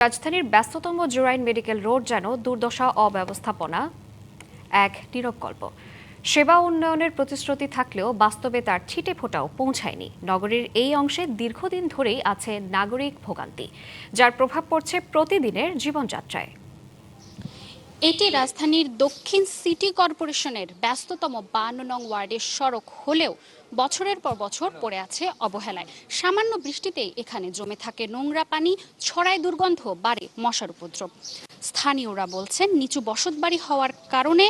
রাজধানীর ব্যস্ততম Jurain medical road যেন দুর্দশা অব্যবস্থাপনা এক নীরব গল্প। সেবা উন্নয়নের প্রতিশ্রুতি থাকলেও বাস্তবে তার ছিটে ফোঁটাও পৌঁছায়নি। নগরীর এই অংশে দীর্ঘদিন ধরেই আছে নাগরিক ভোগান্তি, যার প্রভাব পড়ছে প্রতিদিনের জীবনযাত্রায়। এটি রাজধানীর দক্ষিণ সিটি কর্পোরেশনের ব্যস্ততম 52 নং ওয়ার্ডের সড়ক হলেও বছরের পর বছর পড়ে আছে অবহেলায়। সামান্য বৃষ্টিতেই এখানে জমে থাকে নোংরা পানি, ছড়ায় দুর্গন্ধ, বাড়ে মশার উপদ্রব। স্থানীয়রা বলছেন নিচু বসতবাড়ি হওয়ার কারণে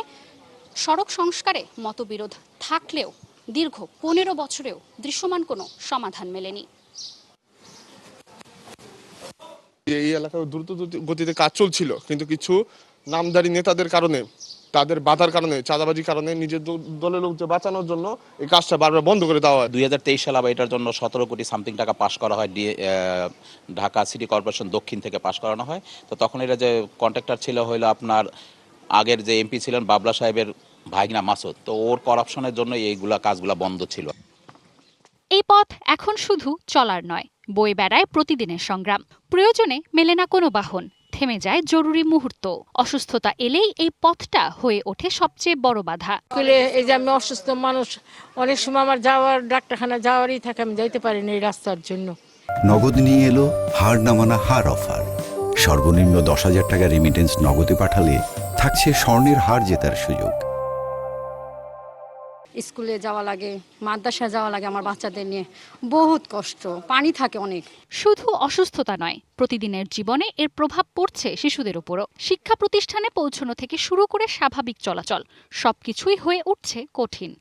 সড়ক সংস্কারে মতবিরোধ থাকলেও দীর্ঘ 15 বছরেও দৃশ্যমান কোনো সমাধান মেলেনি। এই এলাকায় দ্রুত গতিতে কাজ চলছিল, কিন্তু কিছু নামদারি নেতাদের কারণে, তাদের বাধার কারণে, চাঁদাবাজির কারণে নিজের দলের লোককে বাঁচানোর জন্য এই কাজটা বারবার বন্ধ করে দেওয়া হয়। 2023 সালে আবার এটার জন্য 17 কোটি সামথিং টাকা পাস করা হয়, ঢাকা সিটি কর্পোরেশন দক্ষিণ থেকে পাস করানো হয়। তো তখন এটা যে কন্ট্রাক্টর ছিল হইলো আপনার আগের যে এমপি ছিলেন বাবলা সাহেবের ভাইগনা মাসুদ, তো ওর করাপশনের জন্য এইগুলা কাজগুলা বন্ধ ছিল। এই পথ এখন শুধু চলার নয়, বয়ে বেড়ায় প্রতিদিনের সংগ্রাম। প্রয়োজনে মেলে না কোনো বাহন, থেমে যায় জরুরি মুহূর্ত। অসুস্থতা এলেই এই পথটা হয়ে ওঠে সবচেয়ে বড় বাধা। এই যে আমি অসুস্থ মানুষ, অনেক সময় আমার ডাক্তারখানা যাওয়ারই থাকে, আমি যাইতে পারি না এই রাস্তার জন্য। নগদ নিয়ে এলো হার না মানা হার অফার। সর্বনিম্ন 10,000 টাকা রেমিটেন্স নগদে পাঠালে থাকছে স্বর্ণের হার জেতার সুযোগ। স্কুলে যাওয়া লাগে, মাদ্রাসায় যাওয়া লাগে আমার বাচ্চাদের নিয়ে, বহুত কষ্ট, পানি থাকে অনেক। শুধু অসুস্থতা নয়, প্রতিদিনের জীবনে এর প্রভাব পড়ছে শিশুদের উপরও। শিক্ষা প্রতিষ্ঠানে পৌঁছানো থেকে শুরু করে স্বাভাবিক চলাচল, সবকিছুই হয়ে উঠছে কঠিন।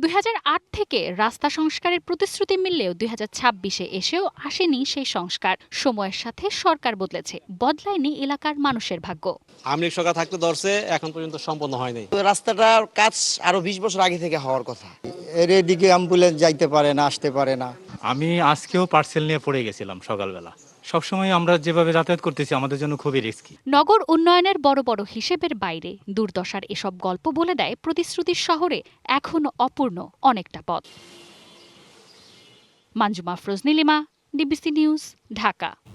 2008 থেকে রাস্তা সংস্কারের প্রতিশ্রুতি মিললেও 2026-এ এসেও আসেনি সেই সংস্কার। সময়ের সাথে সরকার বদলেছে, বদলায়নি এলাকার মানুষের ভাগ্য। আমলিক সরকার থাকতে ধরছে, এখন পর্যন্ত সম্পন্ন হয়নি। রাস্তাটার কাজ আরো 20 বছর আগে থেকে হওয়ার কথা। এর এদিকে অ্যাম্বুলেন্স যাইতে পারে না, আসতে পারে না। আমি আজকেও পার্সেল নিয়ে পড়ে গেছিলাম সকালবেলা। সবসময় আমরা যেভাবে যাতায়াত করতেছি আমাদের জন্য খুবই রিস্কি। নগর উন্নয়নের বড় বড় হিসেবের বাইরে দুর্দশার এসব গল্প বলে দেয় প্রতিশ্রুতির শহরে এখনো অপূর্ণ অনেকটা পথ। Manjuma Afroz Nilima, DBC news, Dhaka.